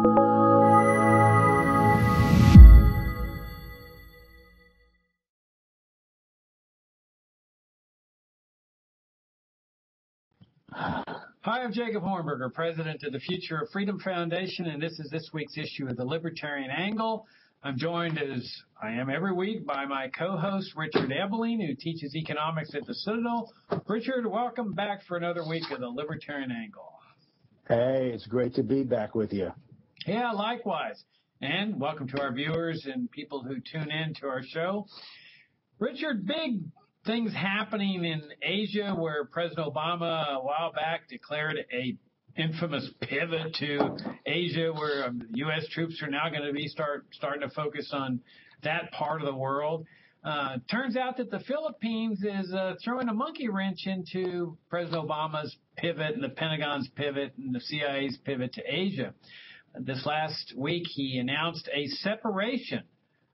Hi, I'm Jacob Hornberger, president of the Future of Freedom Foundation, and this is this week's issue of the Libertarian Angle. I'm joined, as I am every week, by my co-host, Richard Ebeling, who teaches economics at the Citadel. Richard, welcome back for another week of the Libertarian Angle. Hey, it's great to be back with you. Yeah, likewise. And welcome to our viewers and people who tune in to our show. Richard, big things happening in Asia where President Obama a while back declared a infamous pivot to Asia where U.S. troops are now going to be starting to focus on that part of the world. Turns out that the Philippines is throwing a monkey wrench into President Obama's pivot and the Pentagon's pivot and the CIA's pivot to Asia. This last week, he announced a separation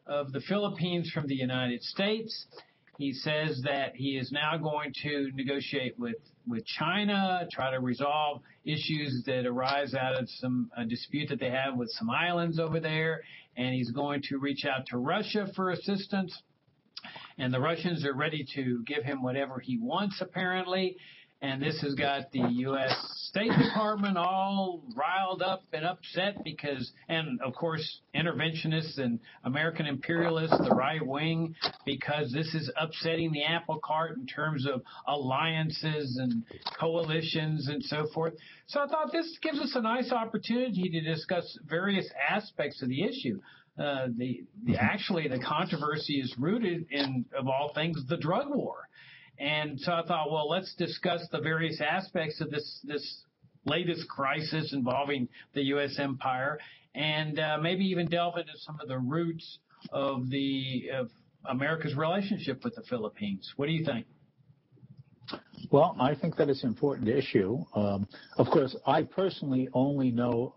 of the Philippines from the United States. He says that he is now going to negotiate with China, try to resolve issues that arise out of some dispute that they have with some islands over there. And he's going to reach out to Russia for assistance. And the Russians are ready to give him whatever he wants, apparently. And this has got the U.S. State Department all riled up and upset because, and of course, interventionists and American imperialists, the right wing, because this is upsetting the apple cart in terms of alliances and coalitions and so forth. So I thought this gives us a nice opportunity to discuss various aspects of the issue. Actually, the controversy is rooted in, of all things, the drug war. And so I thought, well, let's discuss the various aspects of this latest crisis involving the U.S. empire and maybe even delve into some of the roots of America's relationship with the Philippines. What do you think? Well, I think that it's an important issue. Of course, I personally only know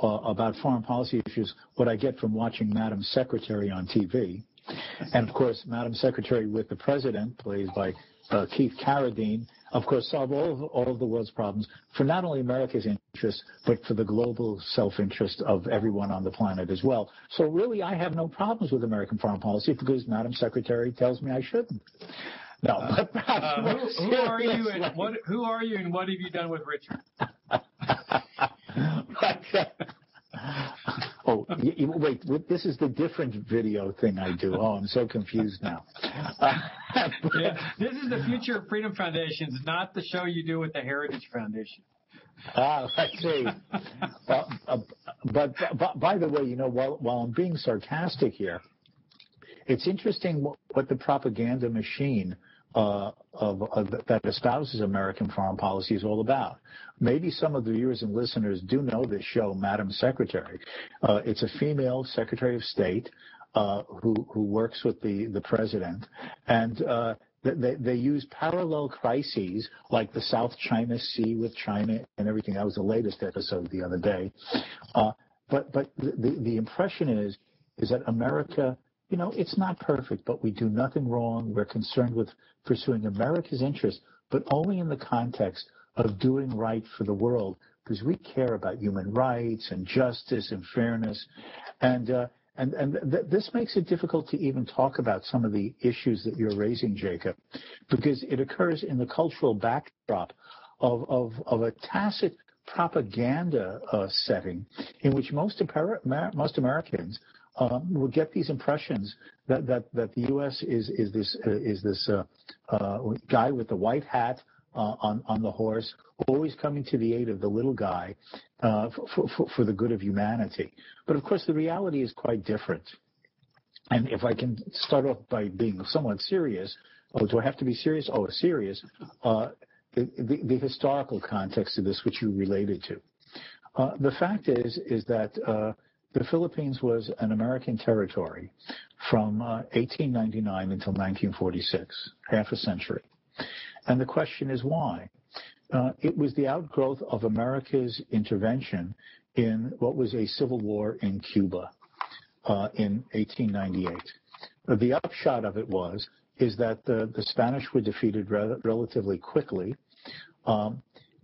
about foreign policy issues what I get from watching Madam Secretary on TV. And, of course, Madam Secretary with the President, played by Keith Carradine, of course, solve all of the world's problems for not only America's interests, but for the global self-interest of everyone on the planet as well. So, really, I have no problems with American foreign policy because Madam Secretary tells me I shouldn't. No, but perhaps who are you and what have you done with Richard? Oh, wait, this is the different video thing I do. Oh, I'm so confused now. Yeah, this is the Future of Freedom Foundation, not the show you do with the Heritage Foundation. Ah, I see. But by the way, you know, while I'm being sarcastic here, it's interesting what the propaganda machine that espouses American foreign policy is all about. Maybe some of the viewers and listeners do know this show, Madam Secretary. It's a female Secretary of State who works with the president, and they use parallel crises like the South China Sea with China and everything. That was the latest episode the other day. But the impression is that America, you know, it's not perfect, but we do nothing wrong. We're concerned with pursuing America's interests, but only in the context of doing right for the world, because we care about human rights and justice and fairness. And this makes it difficult to even talk about some of the issues that you're raising, Jacob, because it occurs in the cultural backdrop of a tacit propaganda setting in which most Americans will get these impressions that the U.S. is this guy with the white hat on the horse, always coming to the aid of the little guy for the good of humanity. But of course, the reality is quite different. And if I can start off by being somewhat serious, do I have to be serious? Oh, serious. The historical context of this, which you related to. The fact is that the Philippines was an American territory from 1899 until 1946, half a century. And the question is why? It was the outgrowth of America's intervention in what was a civil war in Cuba in 1898. The upshot of it is that the Spanish were defeated relatively quickly.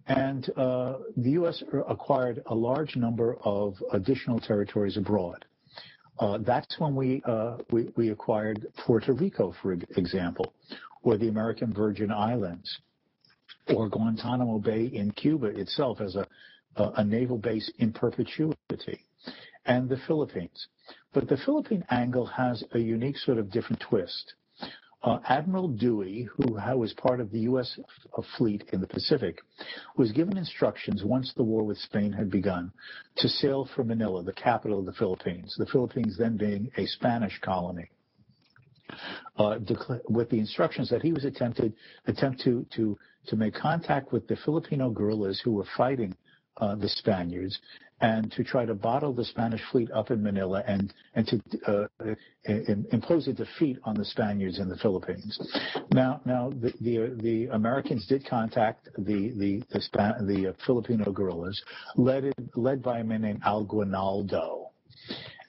And the U.S. acquired a large number of additional territories abroad. That's when we acquired Puerto Rico, for example, or the American Virgin Islands, or Guantanamo Bay in Cuba itself as a naval base in perpetuity, and the Philippines. But the Philippine angle has a unique sort of different twist. Admiral Dewey, who was part of the U.S. fleet in the Pacific, was given instructions once the war with Spain had begun to sail for Manila, the capital of the Philippines then being a Spanish colony, with the instructions that he was attempt to make contact with the Filipino guerrillas who were fighting the Spaniards, and to try to bottle the Spanish fleet up in Manila and to impose a defeat on the Spaniards in the Philippines. Now the Americans did contact the Filipino guerrillas, led by a man named Aguinaldo,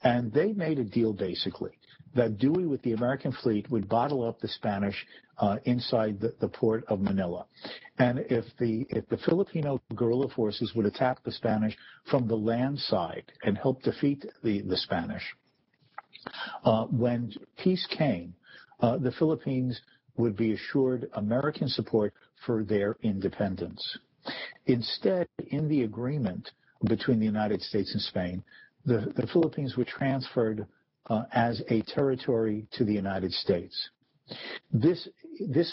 and they made a deal basically that Dewey with the American fleet would bottle up the Spanish inside the port of Manila. And if the Filipino guerrilla forces would attack the Spanish from the land side and help defeat the Spanish, when peace came, the Philippines would be assured American support for their independence. Instead, in the agreement between the United States and Spain, the Philippines were transferred as a territory to the United States. This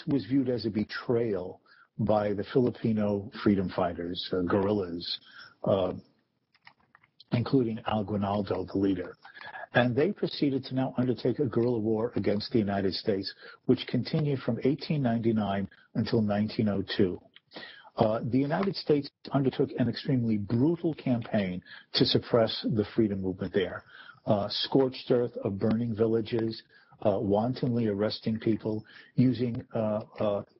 was viewed as a betrayal by the Filipino freedom fighters, guerrillas, including Aguinaldo, the leader. And they proceeded to now undertake a guerrilla war against the United States, which continued from 1899 until 1902. The United States undertook an extremely brutal campaign to suppress the freedom movement there. Scorched earth of burning villages, wantonly arresting people, using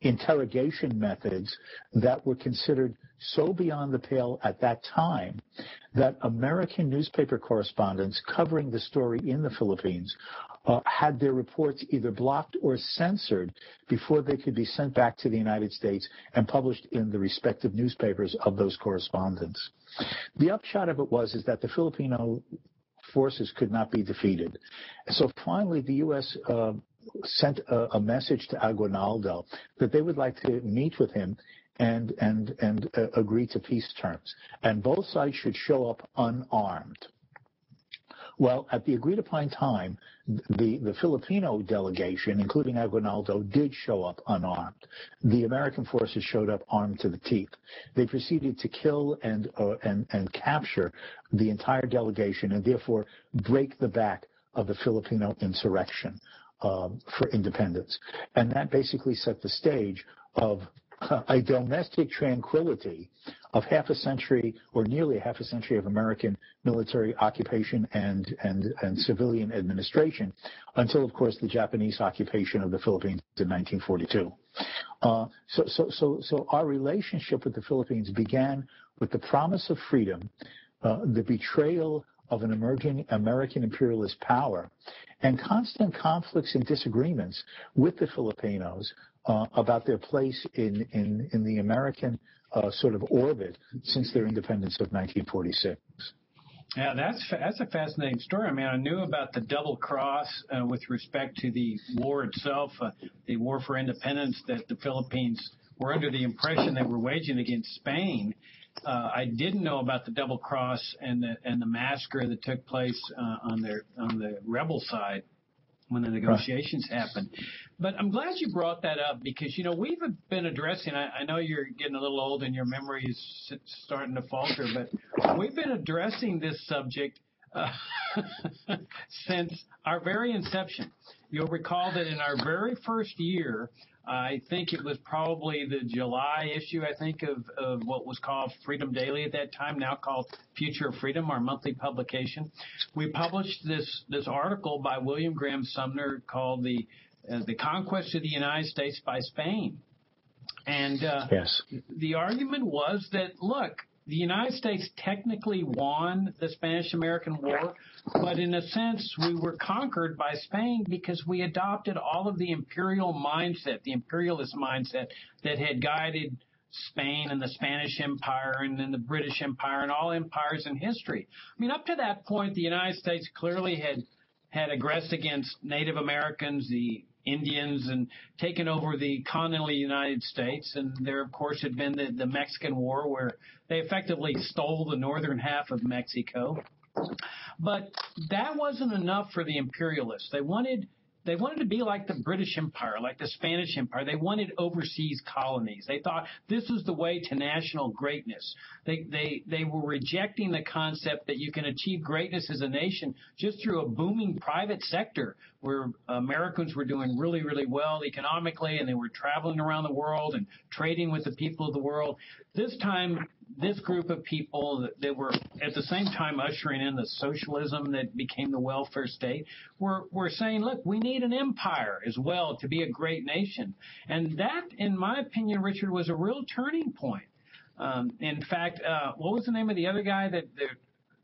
interrogation methods that were considered so beyond the pale at that time that American newspaper correspondents covering the story in the Philippines had their reports either blocked or censored before they could be sent back to the United States and published in the respective newspapers of those correspondents. The upshot of it was that the Filipino forces could not be defeated. So finally, the U.S. sent a message to Aguinaldo that they would like to meet with him and agree to peace terms. And both sides should show up unarmed. Well, at the agreed upon time, the Filipino delegation, including Aguinaldo, did show up unarmed. The American forces showed up armed to the teeth. They proceeded to kill and capture the entire delegation and therefore break the back of the Filipino insurrection for independence. And that basically set the stage of a domestic tranquility of half a century or nearly half a century of American military occupation and civilian administration until, of course, the Japanese occupation of the Philippines in 1942. So our relationship with the Philippines began with the promise of freedom, the betrayal of an emerging American imperialist power, and constant conflicts and disagreements with the Filipinos about their place in the American sort of orbit since their independence of 1946. Yeah, that's a fascinating story. I mean, I knew about the double cross with respect to the war itself, the war for independence that the Philippines were under the impression they were waging against Spain. I didn't know about the double cross and the massacre that took place on the rebel side when the negotiations happened. But I'm glad you brought that up because, you know, we've been addressing, I know you're getting a little old and your memory is starting to falter, but we've been addressing this subject since our very inception. You'll recall that in our very first year, I think it was probably the July issue, I think, of what was called Freedom Daily at that time, now called Future of Freedom, our monthly publication. We published this article by William Graham Sumner called the Conquest of the United States by Spain. And yes. The argument was that, look, the United States technically won the Spanish-American War, but in a sense we were conquered by Spain because we adopted all of the imperial mindset, the imperialist mindset that had guided Spain and the Spanish Empire and then the British Empire and all empires in history. I mean, up to that point, the United States clearly had aggressed against Native Americans, the Indians, and taken over the continental United States. And there, of course, had been the Mexican War, where they effectively stole the northern half of Mexico. But that wasn't enough for the imperialists. They wanted to be like the British Empire, like the Spanish Empire. They wanted overseas colonies. They thought this was the way to national greatness. They were rejecting the concept that you can achieve greatness as a nation just through a booming private sector, where Americans were doing really, really well economically, and they were traveling around the world and trading with the people of the world. This time, this group of people that were at the same time ushering in the socialism that became the welfare state were saying, look, we need an empire as well to be a great nation. And that, in my opinion, Richard, was a real turning point. In fact, what was the name of the other guy that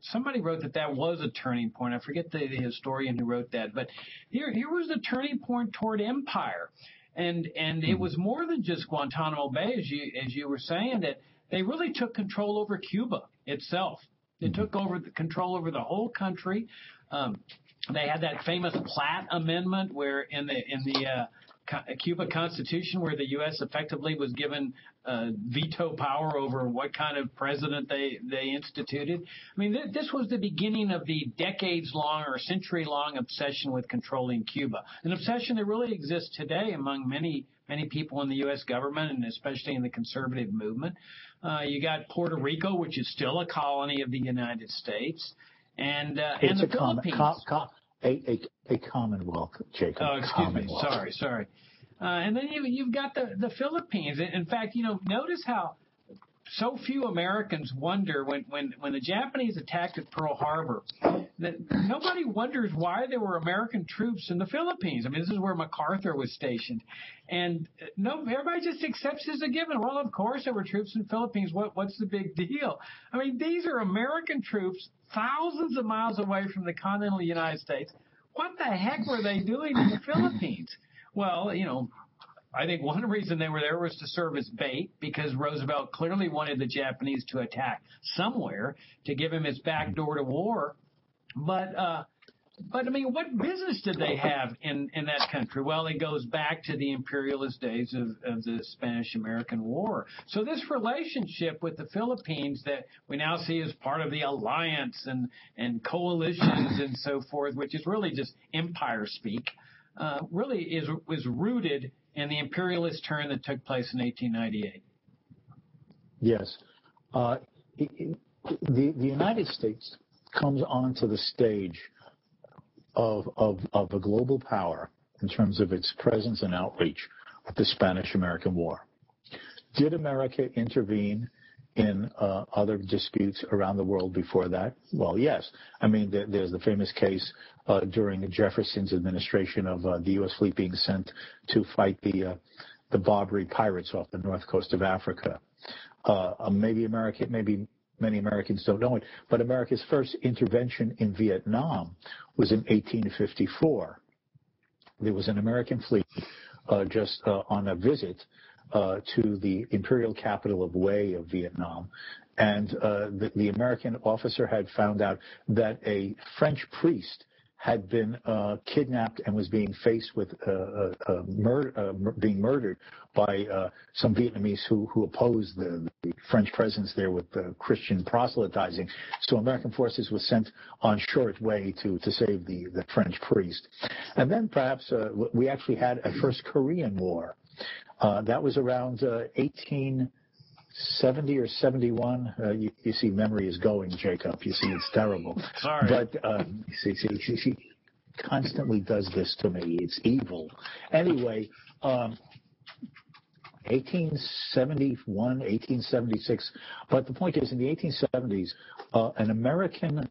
somebody wrote that was a turning point? I forget the historian who wrote that. But here was the turning point toward empire. And it was more than just Guantanamo Bay, as you were saying, that they really took control over Cuba itself. They took over the control over the whole country. They had that famous Platt Amendment, where in the Cuba Constitution, where the U.S. effectively was given veto power over what kind of president they instituted. I mean, this was the beginning of the decades-long or century-long obsession with controlling Cuba, an obsession that really exists today among many people in the U.S. government, and especially in the conservative movement. You got Puerto Rico, which is still a colony of the United States, and the Philippines. A commonwealth, Jacob. Oh, excuse me. Sorry. And then you've got the Philippines. In fact, notice how so few Americans wonder when the Japanese attacked at Pearl Harbor, that nobody wonders why there were American troops in the Philippines. I mean, this is where MacArthur was stationed. And everybody just accepts as a given. Well, of course there were troops in the Philippines. What's the big deal? I mean, these are American troops thousands of miles away from the continental United States. What the heck were they doing in the Philippines? Well, I think one reason they were there was to serve as bait, because Roosevelt clearly wanted the Japanese to attack somewhere to give him his back door to war. But I mean, what business did they have in that country? Well, it goes back to the imperialist days of the Spanish-American War. So this relationship with the Philippines that we now see as part of the alliance and coalitions and so forth, which is really just empire speak, really was rooted in the imperialist turn that took place in 1898. Yes. The United States comes onto the stage of a global power in terms of its presence and outreach with the Spanish-American War. Did America intervene in other disputes around the world before that? Well, yes. I mean, there's the famous case during Jefferson's administration of the U.S. fleet being sent to fight the Barbary pirates off the north coast of Africa. Maybe many Americans don't know it, but America's first intervention in Vietnam was in 1854. There was an American fleet just on a visit to the imperial capital of Hue of Vietnam. And the American officer had found out that a French priest had been kidnapped and was being faced with being murdered by some Vietnamese who opposed the French presence there with Christian proselytizing. So American forces were sent on shore at Hue to save the French priest. And then perhaps we actually had a first Korean War. That was around 1870 or 71. You see, memory is going, Jacob. You see, it's terrible. Sorry. But she constantly does this to me. It's evil. Anyway, 1871, 1876. But the point is, in the 1870s, an American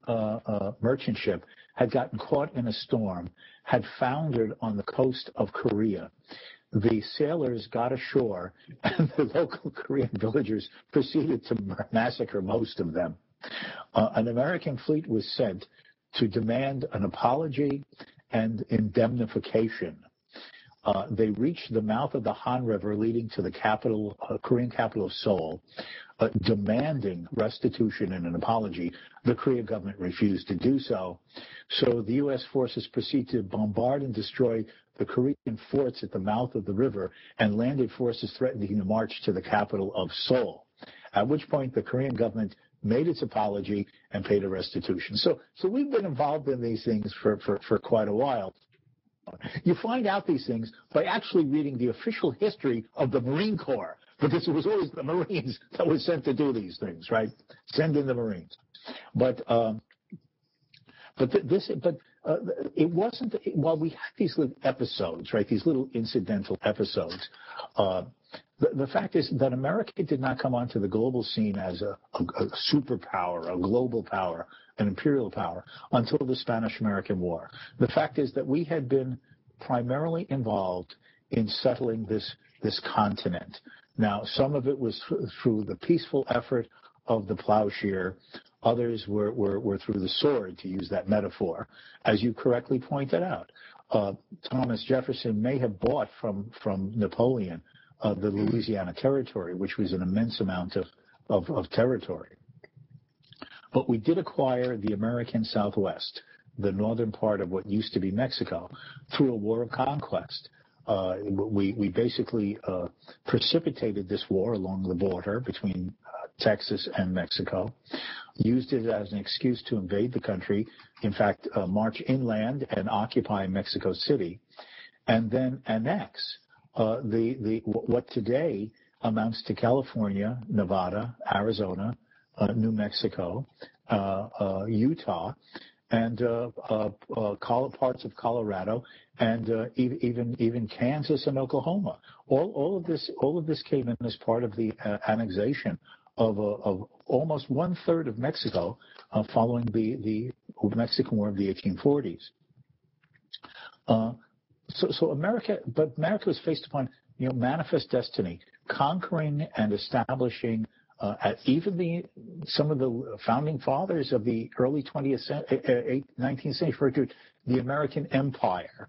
merchant ship had gotten caught in a storm, had foundered on the coast of Korea. The sailors got ashore, and the local Korean villagers proceeded to massacre most of them. An American fleet was sent to demand an apology and indemnification. They reached the mouth of the Han River, leading to the capital, Korean capital of Seoul, demanding restitution and an apology. The Korean government refused to do so. So the U.S. forces proceeded to bombard and destroy the Korean forts at the mouth of the river, and landed forces threatening to march to the capital of Seoul, at which point the Korean government made its apology and paid a restitution. So we've been involved in these things for quite a while. You find out these things by actually reading the official history of the Marine Corps, because it was always the Marines that were sent to do these things, right? Send in the Marines. But it wasn't. While we had these little episodes, right? These little incidental episodes. The fact is that America did not come onto the global scene as a superpower, a global power, an imperial power, until the Spanish-American War. The fact is that we had been primarily involved in settling this continent. Now, some of it was through the peaceful effort of the plowshare. Others were through the sword, to use that metaphor, as you correctly pointed out. Thomas Jefferson may have bought from Napoleon the Louisiana Territory, which was an immense amount of territory. But we did acquire the American Southwest, the northern part of what used to be Mexico, through a war of conquest. We basically precipitated this war along the border between Texas and Mexico, used it as an excuse to invade the country, in fact, march inland and occupy Mexico City, and then annex what today amounts to California, Nevada, Arizona, New Mexico, Utah, and parts of Colorado, and even Kansas and Oklahoma. All of this came in as part of the annexation of almost 1/3 of Mexico following the Mexican War of the 1840s. So America was faced upon manifest destiny, conquering and establishing. Some of the founding fathers of the early 19th century referred to the American Empire.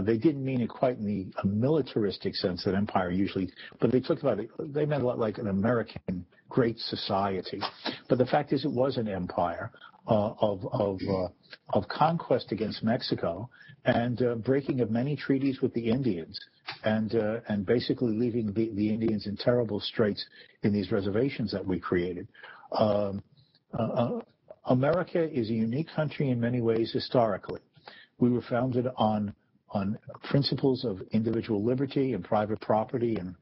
They didn't mean it quite in the militaristic sense that empire usually, but they talked about it. They meant a lot like an American great society. But the fact is, it was an empire of conquest against Mexico and breaking of many treaties with the Indians, and basically leaving the Indians in terrible straits in these reservations that we created. America is a unique country in many ways historically. We were founded on principles of individual liberty and private property and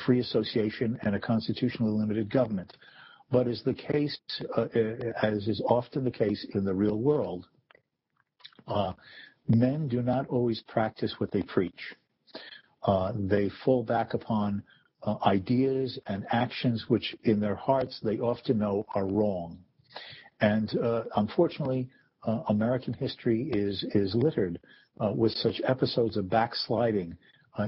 free association and a constitutionally limited government. But as is often the case in the real world, men do not always practice what they preach. They fall back upon ideas and actions which in their hearts they often know are wrong. And unfortunately, American history is littered with such episodes of backsliding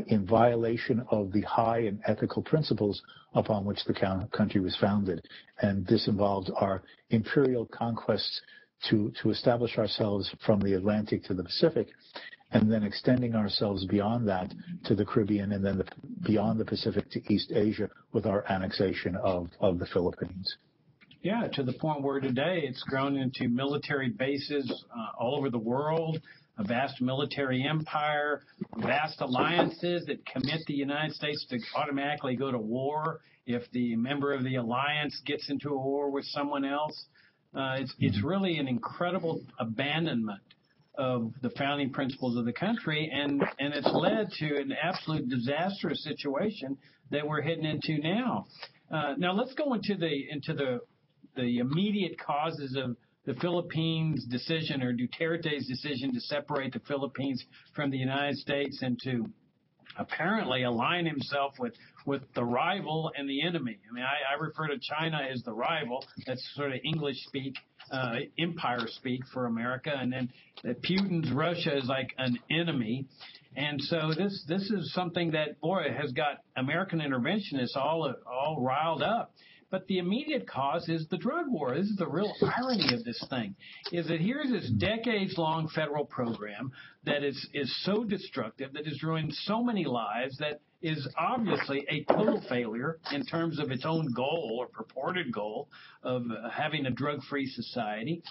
in violation of the high and ethical principles upon which the country was founded. And this involved our imperial conquests to establish ourselves from the Atlantic to the Pacific, and then extending ourselves beyond that to the Caribbean, and then beyond the Pacific to East Asia with our annexation of the Philippines. Yeah, to the point where today it's grown into military bases all over the world, a vast military empire, vast alliances that commit the United States to automatically go to war if the member of the alliance gets into a war with someone else. It's really an incredible abandonment of the founding principles of the country, and it's led to an absolute disastrous situation that we're heading into now. Now let's go into the immediate causes of the Philippines' decision, or Duterte's decision, to separate the Philippines from the United States and to apparently align himself with the rival and the enemy. I mean, I refer to China as the rival. That's sort of English speak, empire speak for America. And then Putin's Russia is like an enemy. And so this is something that, boy, has got American interventionists all riled up. But the immediate cause is the drug war. This is the real irony of this thing, is that here's this decades-long federal program that is so destructive, that has ruined so many lives, that is obviously a total failure in terms of its own goal or purported goal of having a drug-free society.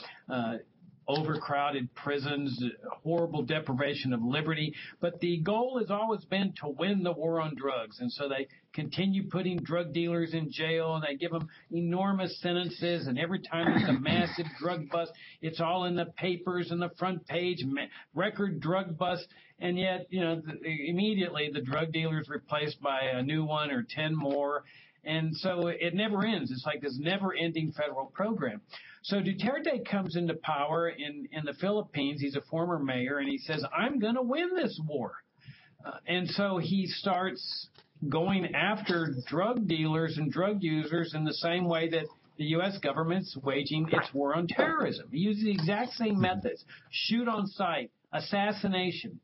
Overcrowded prisons, horrible deprivation of liberty. But the goal has always been to win the war on drugs. And so they continue putting drug dealers in jail, and they give them enormous sentences. And every time there's a massive drug bust, it's all in the papers and the front page, record drug bust. And yet, immediately the drug dealer is replaced by a new one or 10 more. And so it never ends. It's like this never-ending federal program. So Duterte comes into power in the Philippines. He's a former mayor, and he says, I'm going to win this war. And so he starts going after drug dealers and drug users in the same way that the U.S. government's waging its war on terrorism. He uses the exact same methods: shoot on sight, assassination,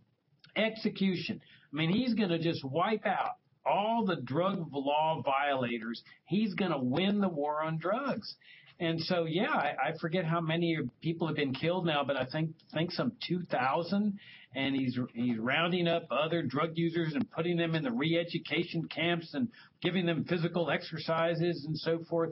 execution. I mean, he's going to just wipe out all the drug law violators. He's going to win the war on drugs. And so, yeah, I forget how many people have been killed now, but I think some 2,000. And he's rounding up other drug users and putting them in the re-education camps and giving them physical exercises and so forth.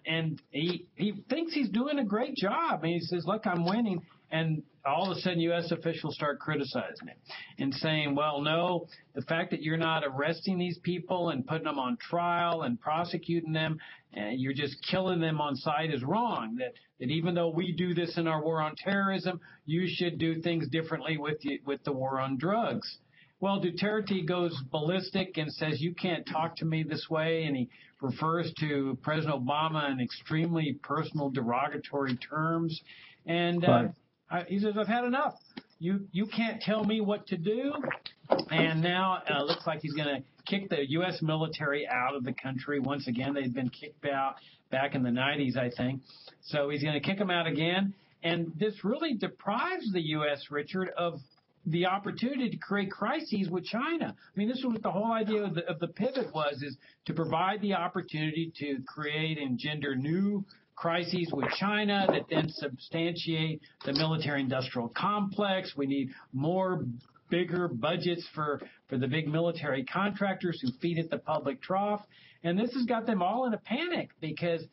And he thinks he's doing a great job. And he says, look, I'm winning. And all of a sudden, U.S. officials start criticizing him and saying, well, no, the fact that you're not arresting these people and putting them on trial and prosecuting them, and you're just killing them on sight is wrong. That even though we do this in our war on terrorism, you should do things differently with the war on drugs. Well, Duterte goes ballistic and says, you can't talk to me this way. And he refers to President Obama in extremely personal, derogatory terms. And he says, I've had enough. You can't tell me what to do. And now it looks like he's going to kick the U.S. military out of the country. Once again, they'd been kicked out back in the 90s, I think. So he's going to kick them out again. And this really deprives the U.S., Richard, of the opportunity to create crises with China. I mean, this is what the whole idea of the pivot was, is to provide the opportunity to create and engender new crises with China that then substantiate the military-industrial complex. We need bigger budgets for the big military contractors who feed at the public trough. And this has got them all in a panic, because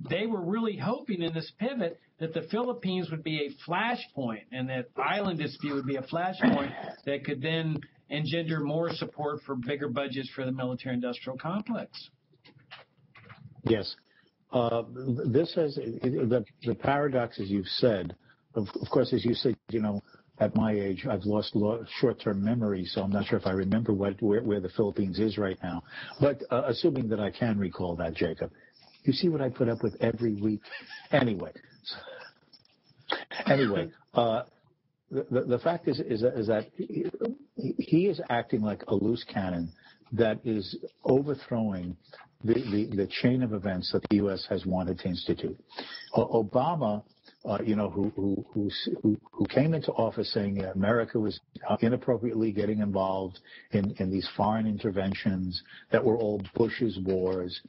they were really hoping in this pivot that the Philippines would be a flashpoint, and that island dispute would be a flashpoint that could then engender more support for bigger budgets for the military-industrial complex. Yes. This has the paradox, as you've said. Of course, as you said, at my age, I've lost short-term memory, so I'm not sure if I remember where the Philippines is right now. But assuming that I can recall that, Jacob, you see what I put up with every week. Anyway, the fact is that he is acting like a loose cannon that is overthrowing the chain of events that the U.S. has wanted to institute. Obama, who came into office saying that America was inappropriately getting involved in these foreign interventions that were all Bush's wars,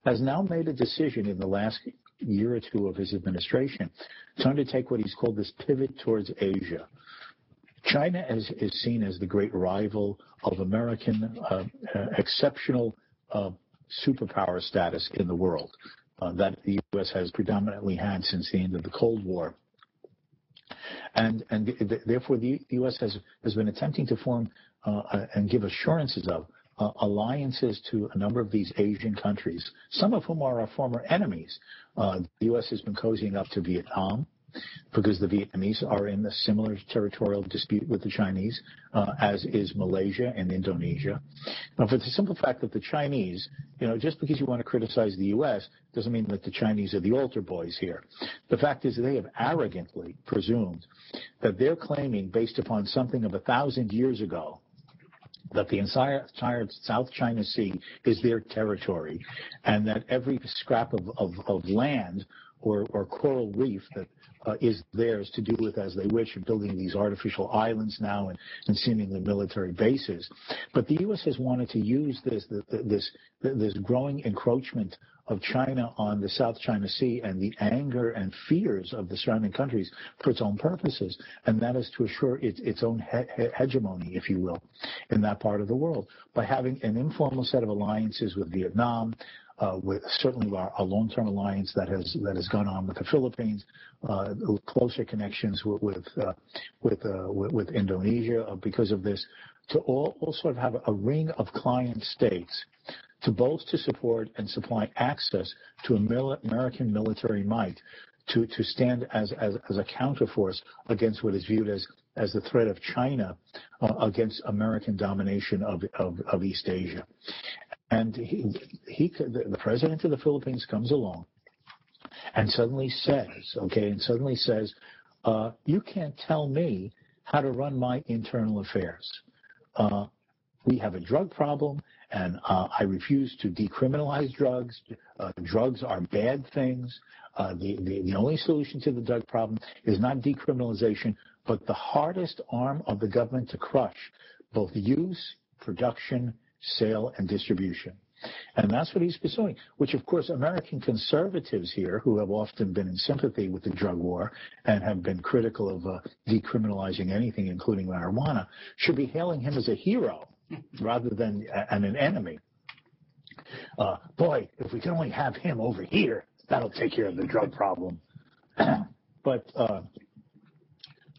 has now made a decision in the last year or two of his administration to undertake what he's called this pivot towards Asia. China is seen as the great rival of American exceptional superpower status in the world that the U.S. has predominantly had since the end of the Cold War. And therefore, the U.S. has been attempting to form and give assurances of alliances to a number of these Asian countries, some of whom are our former enemies. The U.S. has been cozying up to Vietnam because the Vietnamese are in a similar territorial dispute with the Chinese, as is Malaysia and Indonesia. Now, for the simple fact that the Chinese, just because you want to criticize the U.S. doesn't mean that the Chinese are the altar boys here. The fact is they have arrogantly presumed that they're claiming, based upon something of 1,000 years ago, that the entire South China Sea is their territory, and that every scrap of land or coral reef that is theirs to do with as they wish, and building these artificial islands now and seemingly military bases. But the U.S. has wanted to use this growing encroachment of China on the South China Sea and the anger and fears of the surrounding countries for its own purposes, and that is to assure its own hegemony, if you will, in that part of the world by having an informal set of alliances with Vietnam, with certainly a long-term alliance that has gone on with the Philippines, closer connections with Indonesia because of this, to all sort of have a ring of client states to both to support and supply access to American military might to stand as a counterforce against what is viewed as the threat of China against American domination of East Asia. And the president of the Philippines comes along and suddenly says, you can't tell me how to run my internal affairs. We have a drug problem, and I refuse to decriminalize drugs. Drugs are bad things. The only solution to the drug problem is not decriminalization, but the hardest arm of the government to crush, both use, production, sale, and distribution. And that's what he's pursuing, which, of course, American conservatives here, who have often been in sympathy with the drug war and have been critical of decriminalizing anything, including marijuana, should be hailing him as a hero rather than an enemy. Boy, if we can only have him over here, that'll take care of the drug problem. But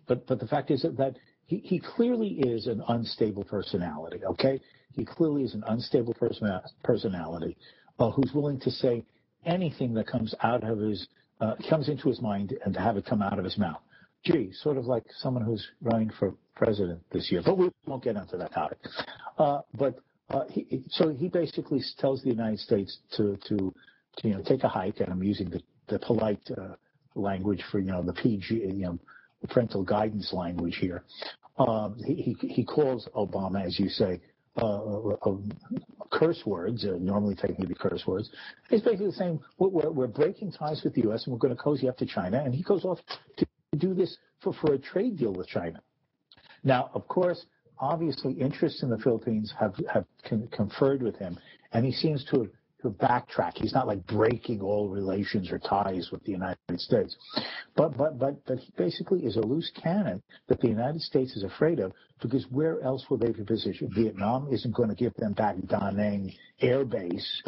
the fact is that he clearly is an unstable personality, okay? He clearly is an unstable personality who's willing to say anything that comes into his mind and to have it come out of his mouth. Gee, sort of like someone who's running for president this year, but we won't get into that topic. So he basically tells the United States to take a hike, and I'm using the polite language for the PG, the parental guidance language here. He calls Obama, as you say, curse words, normally technically curse words. He's basically saying we're breaking ties with the U.S. and we're going to cozy up to China, and he goes off to do this for a trade deal with China. Now, of course, obviously, interests in the Philippines have conferred with him, and he seems to backtrack. He's not like breaking all relations or ties with the United States, but he basically is a loose cannon that the United States is afraid of, because where else will they be positioned? Vietnam isn't going to give them back Da Nang Air Base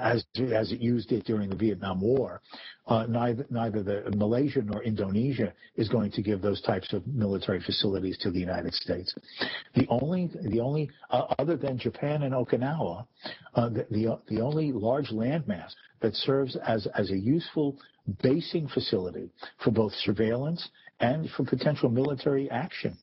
as it used it during the Vietnam War. Neither the Malaysia nor Indonesia is going to give those types of military facilities to the United States. The only other than Japan and Okinawa, the only large landmass that serves as a useful basing facility for both surveillance and for potential military action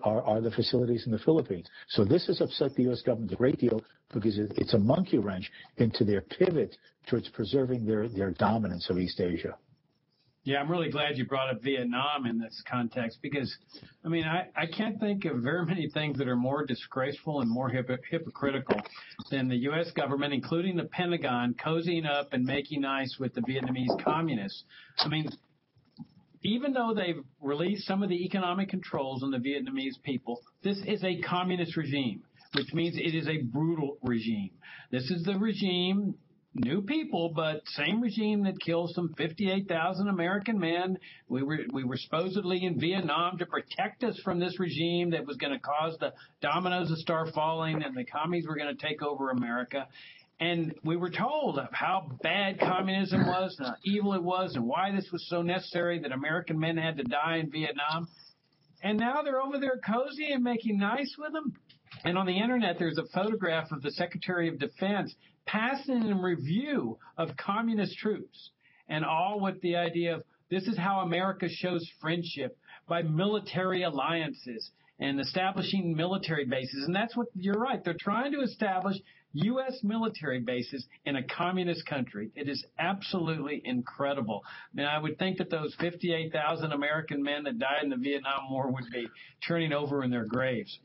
are the facilities in the Philippines. So this has upset the U.S. government a great deal, because it's a monkey wrench into their pivot towards preserving their dominance of East Asia. Yeah, I'm really glad you brought up Vietnam in this context, because, I mean, I can't think of very many things that are more disgraceful and more hypocritical than the U.S. government, including the Pentagon, cozying up and making nice with the Vietnamese communists. I mean, even though they've released some of the economic controls on the Vietnamese people, this is a communist regime, which means it is a brutal regime. This is the regime, new people, but same regime that killed some 58,000 American men. We were supposedly in Vietnam to protect us from this regime that was going to cause the dominoes to start falling and the commies were going to take over America. And we were told of how bad communism was, and how evil it was, and why this was so necessary that American men had to die in Vietnam. And now they're over there cozy and making nice with them. And on the Internet, there's a photograph of the Secretary of Defense passing in review of communist troops, and all with the idea of this is how America shows friendship, by military alliances and establishing military bases. And that's what you're right. They're trying to establish U.S. military bases in a communist country. It is absolutely incredible. I mean, I would think that those 58,000 American men that died in the Vietnam War would be turning over in their graves.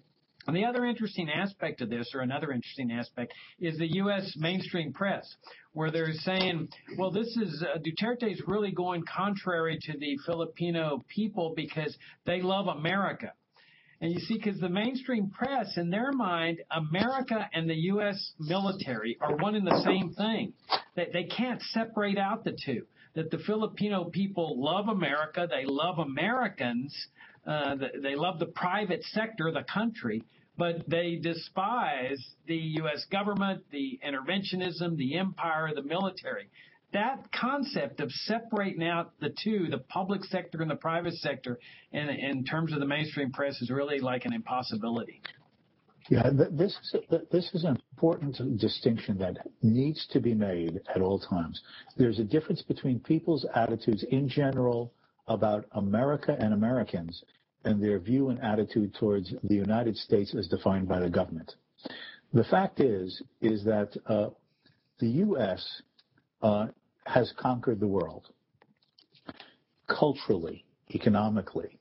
And the other interesting aspect of this, or another interesting aspect, is the U.S. mainstream press, where they're saying, well, this is Duterte is really going contrary to the Filipino people because they love America. And you see, because the mainstream press, in their mind, America and the U.S. military are one and the same thing. They can't separate out the two. That the Filipino people love America, they love Americans, they love the private sector, the country, but they despise the U.S. government, the interventionism, the empire, the military. That concept of separating out the two, the public sector and the private sector, in terms of the mainstream press, is really like an impossibility. Yeah, this is an important distinction that needs to be made at all times. There's a difference between people's attitudes in general about America and Americans and their view and attitude towards the United States as defined by the government. The fact is that the U.S. Has conquered the world culturally, economically.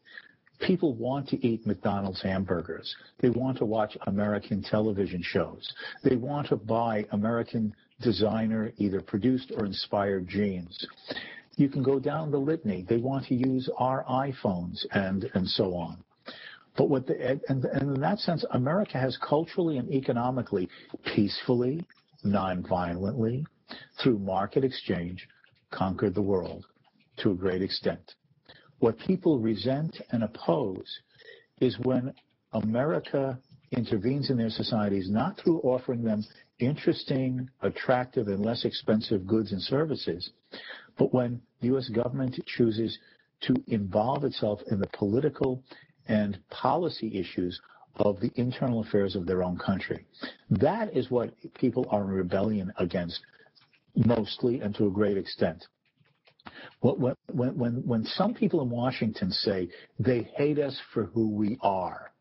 People want to eat McDonald's hamburgers. They want to watch American television shows. They want to buy American designer, either produced or inspired jeans. You can go down the litany. They want to use our iPhones and so on. But and in that sense, America has culturally and economically, peacefully, nonviolently, through market exchange, conquered the world to a great extent. What people resent and oppose is when America intervenes in their societies, not through offering them interesting, attractive, and less expensive goods and services, but when the U.S. government chooses to involve itself in the political and policy issues of the internal affairs of their own country. That is what people are in rebellion against, mostly and to a great extent. When some people in Washington say they hate us for who we are,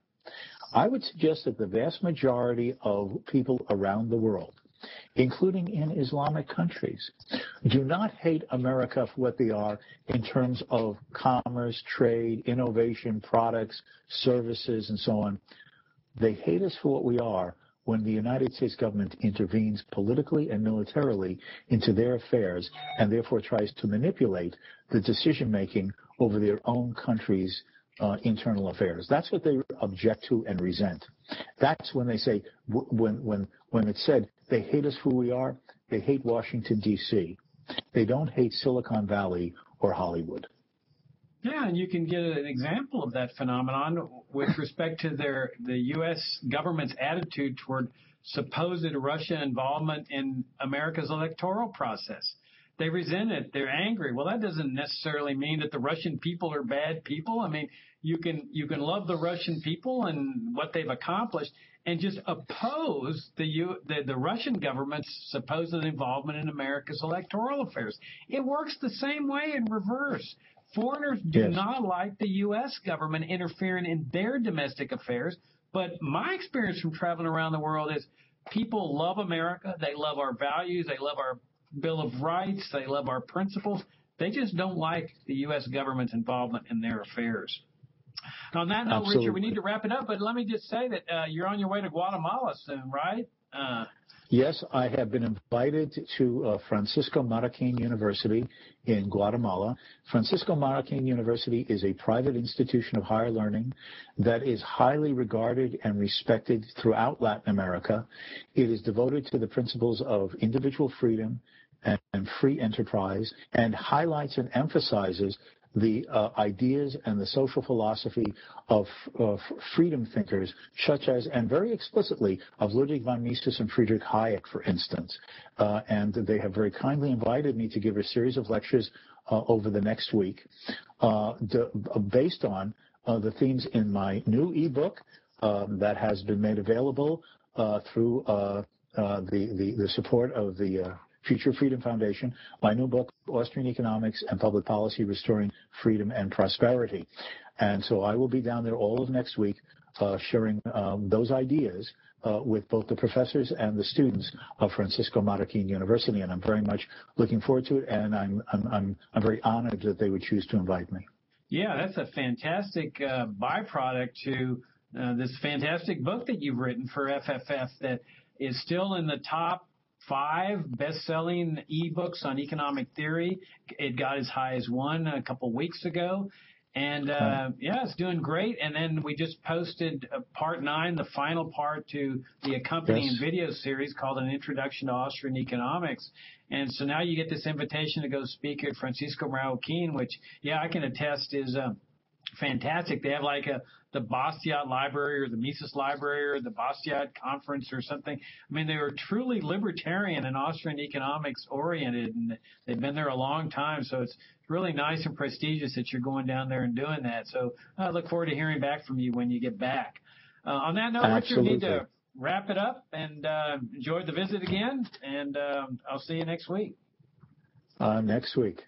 I would suggest that the vast majority of people around the world, including in Islamic countries, do not hate America for what they are in terms of commerce, trade, innovation, products, services, and so on. They hate us for what we are when the United States government intervenes politically and militarily into their affairs and therefore tries to manipulate the decision-making over their own country's internal affairs. That's what they object to and resent. That's when they say, when it's said they hate us for who we are, they hate Washington, D.C. They don't hate Silicon Valley or Hollywood. Yeah, and you can get an example of that phenomenon with respect to the U.S. government's attitude toward supposed Russian involvement in America's electoral process. They resent it. They're angry. Well, that doesn't necessarily mean that the Russian people are bad people. I mean, you can love the Russian people and what they've accomplished and just oppose the Russian government's supposed involvement in America's electoral affairs. It works the same way in reverse. Foreigners do not like the U.S. government interfering in their domestic affairs, but my experience from traveling around the world is people love America. They love our values. They love our Bill of Rights. They love our principles. They just don't like the U.S. government's involvement in their affairs. On that note, Absolutely. Richard, we need to wrap it up, but let me just say that you're on your way to Guatemala soon, right? Yes, I have been invited to Francisco Marroquin University in Guatemala. Francisco Marroquin University is a private institution of higher learning that is highly regarded and respected throughout Latin America. It is devoted to the principles of individual freedom and free enterprise and highlights and emphasizes the ideas and the social philosophy of freedom thinkers, such as, and very explicitly, of Ludwig von Mises and Friedrich Hayek, for instance. And they have very kindly invited me to give a series of lectures over the next week based on the themes in my new ebook that has been made available through the support of the Future Freedom Foundation, my new book, Austrian Economics and Public Policy, Restoring Freedom and Prosperity. And so I will be down there all of next week sharing those ideas with both the professors and the students of Francisco Marroquin University, and I'm very much looking forward to it, and I'm very honored that they would choose to invite me. Yeah, that's a fantastic byproduct to this fantastic book that you've written for FFF that is still in the top 5 best-selling ebooks on economic theory. It got as high as 1 a couple weeks ago. And, yeah, it's doing great. And then we just posted part 9, the final part to the accompanying video series called An Introduction to Austrian Economics. And so now you get this invitation to go speak at Francisco Marroquin, which, yeah, I can attest is fantastic. They have like the Bastiat Library or the Mises Library or the Bastiat Conference or something. I mean, they were truly libertarian and Austrian economics oriented, and they've been there a long time. So it's really nice and prestigious that you're going down there and doing that. So I look forward to hearing back from you when you get back. On that note, Richard, we need to wrap it up, and enjoy the visit again. And I'll see you next week. Next week.